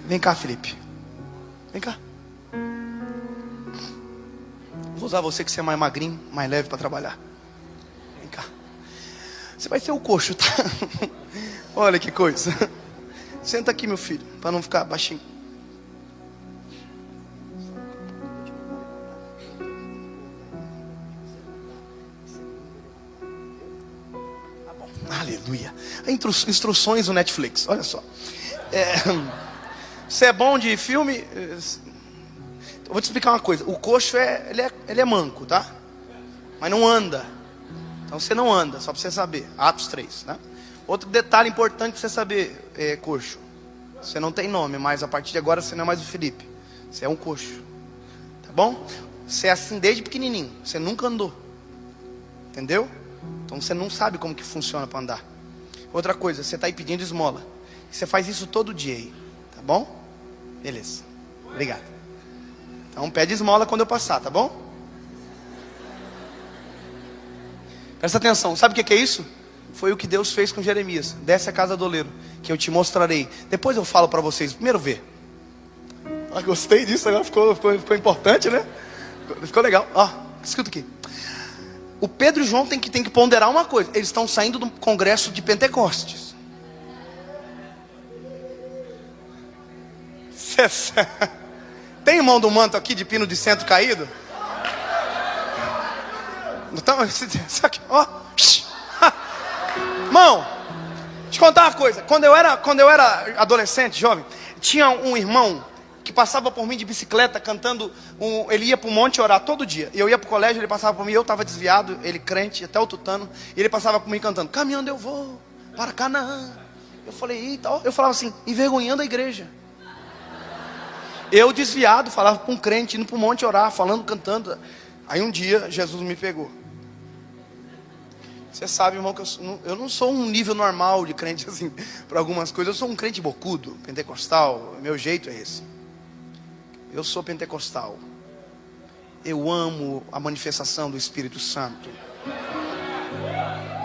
Vem cá, Felipe. Vem cá. Vou usar você que você é mais magrinho, mais leve para trabalhar. Vem cá. Você vai ser o coxo, tá? Olha que coisa. Senta aqui, meu filho, para não ficar baixinho. Aleluia. Instruções do Netflix. Olha só. Você é bom de filme? Eu vou te explicar uma coisa. O coxo ele é manco, tá? Mas não anda. Então você não anda, só para você saber. Atos 3, né? Outro detalhe importante para você saber, coxo. Você não tem nome, mas a partir de agora você não é mais o Felipe. Você é um coxo. Tá bom? Você é assim desde pequenininho. Você nunca andou. Entendeu? Então você não sabe como que funciona para andar. Outra coisa, você está aí pedindo esmola. Você faz isso todo dia aí. Tá bom? Beleza. Obrigado. Então pede esmola quando eu passar, tá bom? Presta atenção. Sabe o que é isso? Foi o que Deus fez com Jeremias. Desce a casa do oleiro, que eu te mostrarei. Depois eu falo para vocês. Primeiro vê. Gostei disso, agora ficou importante, né? Ficou legal. Escuta aqui. O Pedro e o João tem que ponderar uma coisa. Eles estão saindo do congresso de Pentecostes. Tem irmão do manto aqui de pino de centro caído? Então, irmão, deixa eu te contar uma coisa. Quando eu era adolescente, jovem, tinha um irmão que passava por mim de bicicleta cantando, ele ia para o monte orar todo dia. Eu ia para o colégio, ele passava por mim, eu estava desviado, ele crente, até o tutano, e ele passava por mim cantando: caminhando eu vou para Canaã. Eu falei: eita, eu falava assim, envergonhando a igreja. Eu desviado, falava para um crente, indo para o monte orar, falando, cantando. Aí um dia, Jesus me pegou. Você sabe, irmão, que eu não sou um nível normal de crente assim, para algumas coisas. Eu sou um crente bocudo, pentecostal, meu jeito é esse. Eu sou pentecostal. Eu amo a manifestação do Espírito Santo.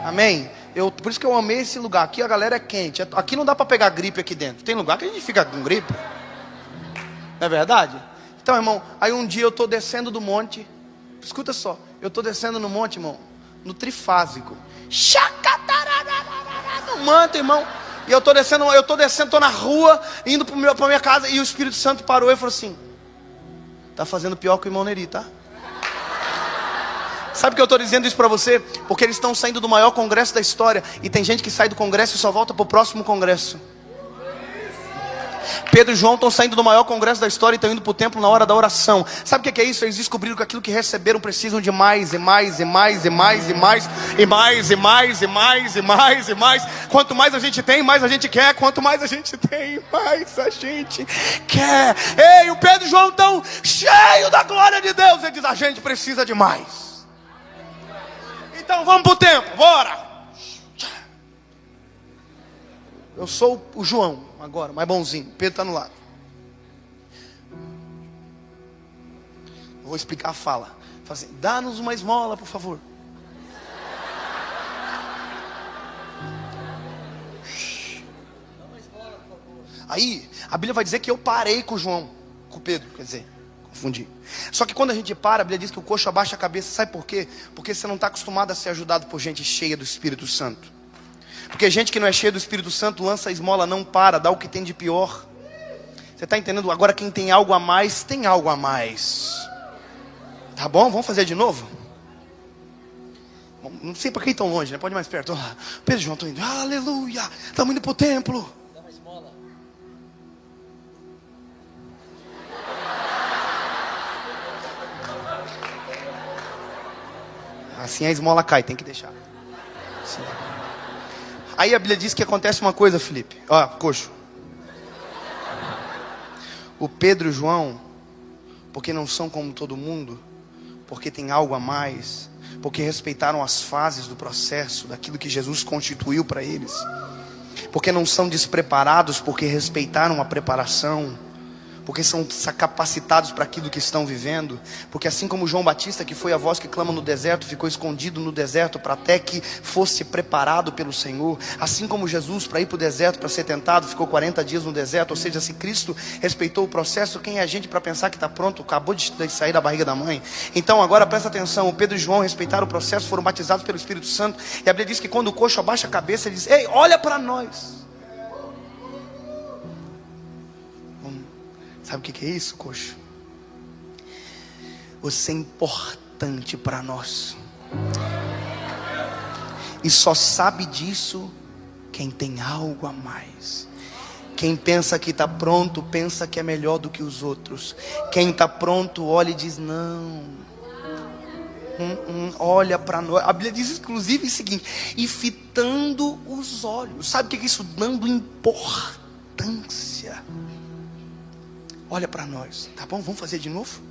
Amém? Por isso que eu amei esse lugar. Aqui a galera é quente. Aqui não dá para pegar gripe aqui dentro. Tem lugar que a gente fica com gripe. Não é verdade? Então, irmão, aí um dia eu estou descendo do monte. Escuta só. Eu estou descendo no monte, irmão, no trifásico. No manto, irmão. E eu estou descendo, estou na rua, indo para minha casa. E o Espírito Santo parou e falou assim: tá fazendo pior que o irmão Neri, tá? Sabe que eu estou dizendo isso para você? Porque eles estão saindo do maior congresso da história. E tem gente que sai do congresso e só volta para o próximo congresso. Pedro e João estão saindo do maior congresso da história e estão indo para o templo na hora da oração. Sabe o que é isso? Eles descobriram que aquilo que receberam precisam de mais e mais e mais e mais e mais e mais e mais e mais e mais e mais. Quanto mais a gente tem, mais a gente quer. Quanto mais a gente tem, mais a gente quer. Ei, o Pedro e João estão cheios da glória de Deus. Ele diz: a gente precisa de mais. Então vamos para o templo, bora. Eu sou o João agora, mais bonzinho. Pedro está no lado. Vou explicar a fala. Fala assim, dá-nos uma esmola, por favor. Aí, a Bíblia vai dizer que eu parei com o João, com o Pedro, quer dizer, confundi. Só que quando a gente para, a Bíblia diz que o coxo abaixa a cabeça, sabe por quê? Porque você não está acostumado a ser ajudado por gente cheia do Espírito Santo. Porque gente que não é cheia do Espírito Santo lança a esmola, não para, dá o que tem de pior. Você está entendendo? Agora quem tem algo a mais, tem algo a mais. Tá bom? Vamos fazer de novo? Não sei para quem tão longe, né? Pode ir mais perto. Pedro e João estão indo. Aleluia! Estamos indo para o templo. Dá uma esmola. Assim a esmola cai, tem que deixar. Assim. Aí a Bíblia diz que acontece uma coisa, Felipe. Ó, coxo. O Pedro e o João, porque não são como todo mundo, porque tem algo a mais, porque respeitaram as fases do processo, daquilo que Jesus constituiu para eles, porque não são despreparados, porque respeitaram a preparação, porque são capacitados para aquilo que estão vivendo, porque assim como João Batista, que foi a voz que clama no deserto, ficou escondido no deserto para até que fosse preparado pelo Senhor, assim como Jesus, para ir para o deserto para ser tentado, ficou 40 dias no deserto. Ou seja, se Cristo respeitou o processo, quem é a gente para pensar que está pronto, acabou de sair da barriga da mãe? Então agora presta atenção, o Pedro e João respeitaram o processo, foram batizados pelo Espírito Santo, e a Bíblia diz que quando o coxo abaixa a cabeça, ele diz, ei, olha para nós. Sabe o que é isso, coxo? Você é importante para nós. E só sabe disso quem tem algo a mais. Quem pensa que está pronto, pensa que é melhor do que os outros. Quem está pronto, olha e diz, não. Olha para nós. A Bíblia diz inclusive o seguinte, e fitando os olhos. Sabe o que é isso? Dando importância. Olha para nós, tá bom? Vamos fazer de novo?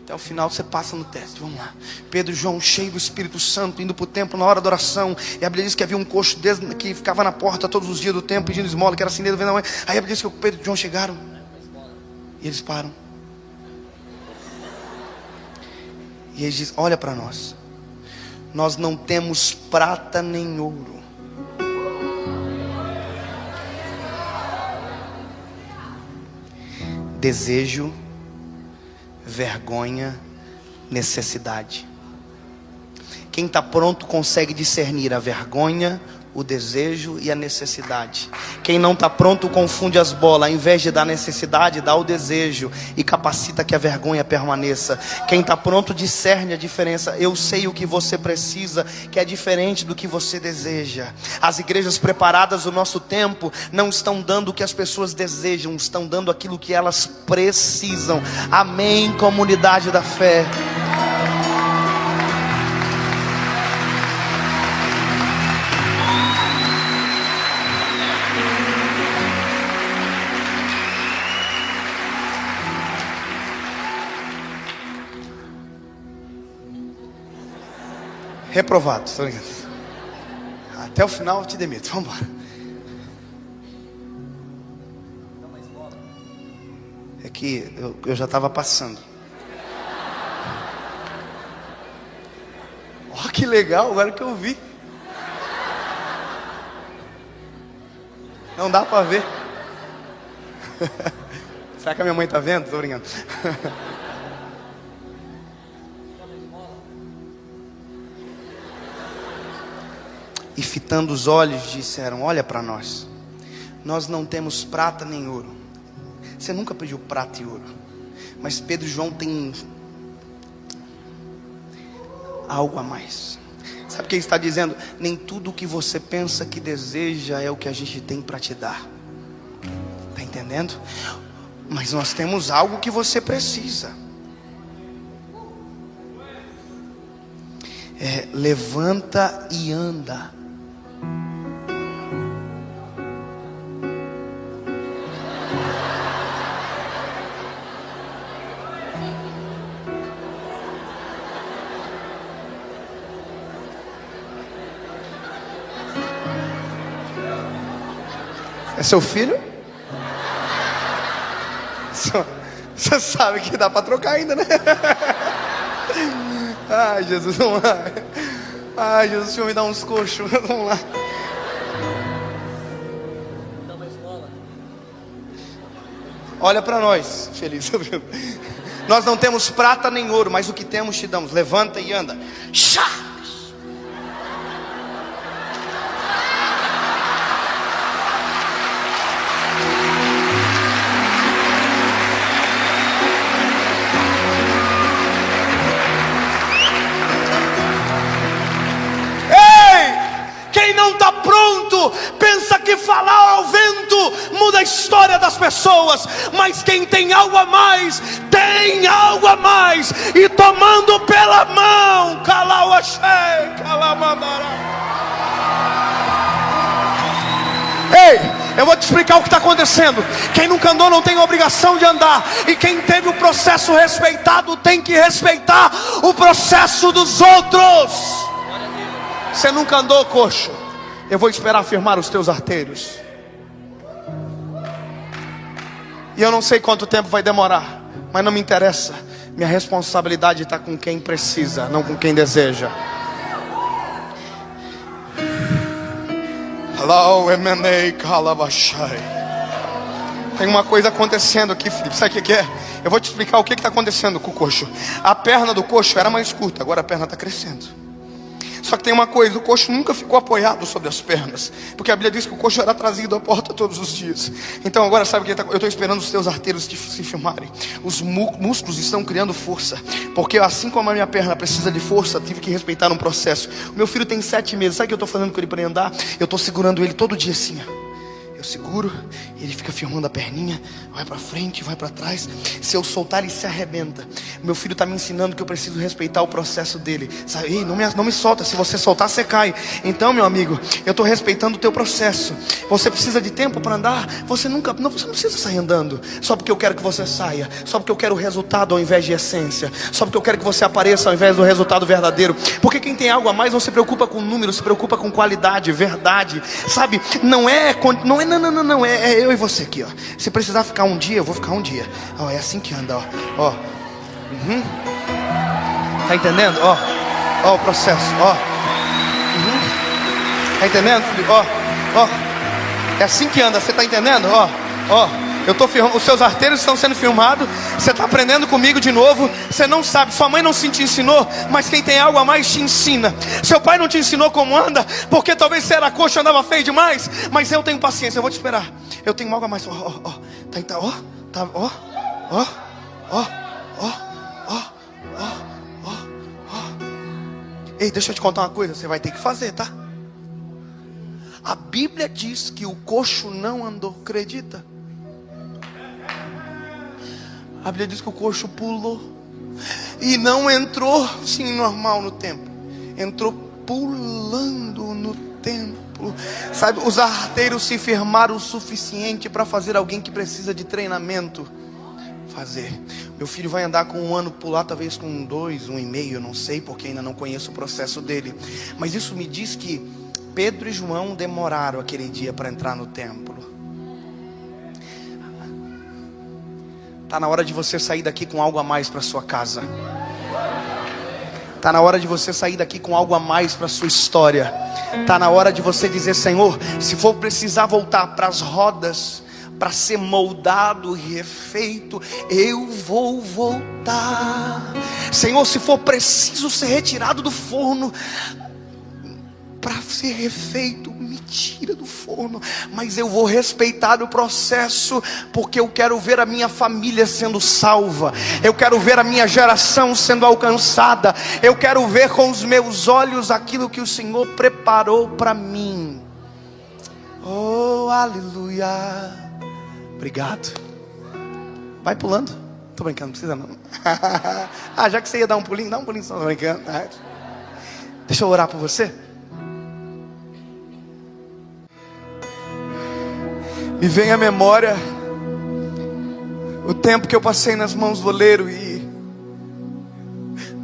Até o final você passa no teste, vamos lá. Pedro e João, cheio do Espírito Santo, indo para o templo na hora da oração. E a Bíblia diz que havia um coxo que ficava na porta todos os dias do templo pedindo esmola, que era assim, vendo a mãe. Aí a Bíblia diz que o Pedro e João chegaram. E eles param. E eles dizem, olha para nós. Nós não temos prata nem ouro. Desejo, vergonha, necessidade. Quem está pronto consegue discernir a vergonha, o desejo e a necessidade. Quem não está pronto confunde as bolas. Ao invés de dar necessidade, dá o desejo e capacita que a vergonha permaneça. Quem está pronto discerne a diferença. Eu sei o que você precisa, que é diferente do que você deseja. As igrejas preparadas do nosso tempo não estão dando o que as pessoas desejam, estão dando aquilo que elas precisam. Amém, comunidade da fé. Reprovado, estou ligado. Até o final eu te demito, vamos embora. É que eu já estava passando. Ó, que legal, agora que eu vi. Não dá para ver. Será que a minha mãe está vendo? Estou brincando. E fitando os olhos disseram, olha para nós. Nós não temos prata nem ouro. Você nunca pediu prata e ouro. Mas Pedro e João têm algo a mais. Sabe o que ele está dizendo? Nem tudo o que você pensa que deseja é o que a gente tem para te dar. Está entendendo? Mas nós temos algo que você precisa. Levanta e anda. É seu filho? Você sabe que dá para trocar ainda, né? Ai, Jesus, vamos lá. Ai, Jesus, o Senhor me dá uns coxos. Vamos lá. Olha para nós, feliz. Nós não temos prata nem ouro, mas o que temos te damos. Levanta e anda. Chá! Quem não está pronto, pensa que falar ao vento muda a história das pessoas. Mas quem tem algo a mais, tem algo a mais. E tomando pela mão, ei, eu vou te explicar o que está acontecendo. Quem nunca andou não tem obrigação de andar. E quem teve o processo respeitado tem que respeitar o processo dos outros. Você nunca andou, coxo? Eu vou esperar firmar os teus artérios. E eu não sei quanto tempo vai demorar, mas não me interessa. Minha responsabilidade está com quem precisa, não com quem deseja. Tem uma coisa acontecendo aqui, Felipe. Sabe o que é? Eu vou te explicar o que está acontecendo com o coxo. A perna do coxo era mais curta, agora a perna está crescendo. Só que tem uma coisa, o coxo nunca ficou apoiado sobre as pernas, porque a Bíblia diz que o coxo era trazido à porta todos os dias. Então agora sabe o que eu estou esperando os teus arteiros se firmarem. Os músculos estão criando força, porque assim como a minha perna precisa de força, tive que respeitar um processo. O meu filho tem 7 meses, sabe o que eu estou fazendo com ele para andar? Eu estou segurando ele todo dia assim, ó. Eu seguro, ele fica firmando a perninha, vai para frente, vai para trás. Se eu soltar, ele se arrebenta. Meu filho está me ensinando que eu preciso respeitar o processo dele. Sabe? Ei, não me solta, se você soltar, você cai. Então, meu amigo, eu estou respeitando o teu processo. Você precisa de tempo para andar. Você não precisa sair andando só porque eu quero que você saia, só porque eu quero o resultado ao invés de essência, só porque eu quero que você apareça ao invés do resultado verdadeiro. Porque quem tem algo a mais não se preocupa com números, se preocupa com qualidade, verdade. Sabe? Não é eu e você aqui, ó. Se precisar ficar um dia, eu vou ficar um dia. Ó, é assim que anda, ó. Uhum. Tá entendendo? Ó o processo, ó. Uhum. Tá entendendo, filho? Ó. É assim que anda, você tá entendendo? Ó. Eu tô firmando, os seus artérios estão sendo firmados. Você está aprendendo comigo de novo. Você não sabe, sua mãe não se te ensinou, mas quem tem algo a mais te ensina. Seu pai não te ensinou como anda, porque talvez você era coxa, andava feio demais. Mas eu tenho paciência, eu vou te esperar. Eu tenho algo a mais. Ei, deixa eu te contar uma coisa, você vai ter que fazer, tá? A Bíblia diz que o coxo não andou, acredita? A Bíblia diz que o coxo pulou e não entrou sim normal no templo, entrou pulando no templo. Sabe, os arteiros se firmaram o suficiente para fazer alguém que precisa de treinamento fazer. Meu filho vai andar com 1 ano, pular talvez com 2, 1,5, eu não sei, porque ainda não conheço o processo dele. Mas isso me diz que Pedro e João demoraram aquele dia para entrar no templo. Está na hora de você sair daqui com algo a mais para sua casa. Está na hora de você sair daqui com algo a mais para sua história. Está na hora de você dizer: Senhor, se for precisar voltar para as rodas, para ser moldado e refeito, eu vou voltar. Senhor, se for preciso ser retirado do forno para ser refeito, me tira do forno, mas eu vou respeitar o processo, porque eu quero ver a minha família sendo salva, eu quero ver a minha geração sendo alcançada, eu quero ver com os meus olhos aquilo que o Senhor preparou para mim. Oh, aleluia. Obrigado. Vai pulando. Tô brincando, não precisa não. Já que você ia dar um pulinho, dá um pulinho só, tô brincando. Deixa eu orar por você. Me vem à memória o tempo que eu passei nas mãos do oleiro e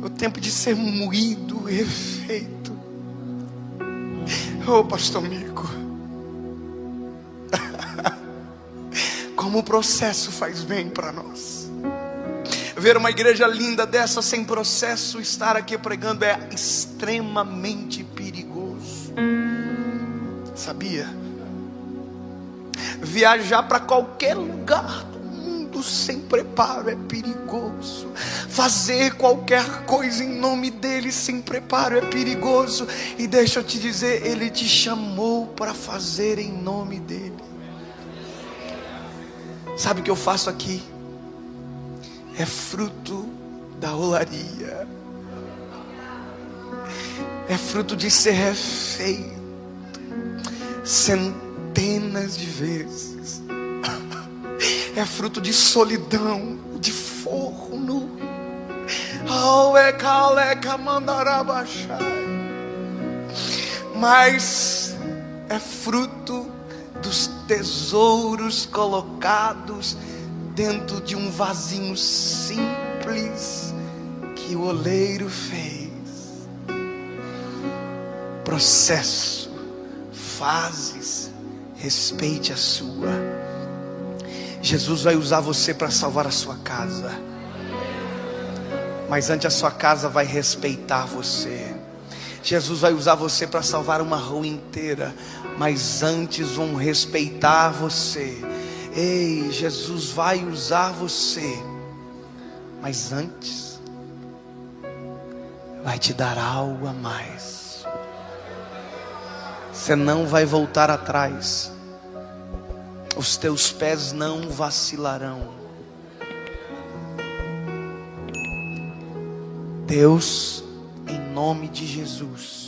o tempo de ser moído, refeito. Oh, pastor Mico, como o processo faz bem para nós. Ver uma igreja linda dessa sem processo, estar aqui pregando é extremamente perigoso. Sabia? Viajar para qualquer lugar do mundo sem preparo é perigoso. Fazer qualquer coisa em nome dele sem preparo é perigoso. E deixa eu te dizer, ele te chamou para fazer em nome dele. Sabe o que eu faço aqui? É fruto da olaria, é fruto de ser refeito centenas de vezes, é fruto de solidão, de forno. Mas é fruto dos tesouros colocados dentro de um vasinho simples que o oleiro fez. Processo, fases, respeite a sua. Jesus vai usar você para salvar a sua casa, mas antes a sua casa vai respeitar você. Jesus vai usar você para salvar uma rua inteira, mas antes vão respeitar você. Ei, Jesus vai usar você, mas antes vai te dar algo a mais. Você não vai voltar atrás, os teus pés não vacilarão. Deus, em nome de Jesus,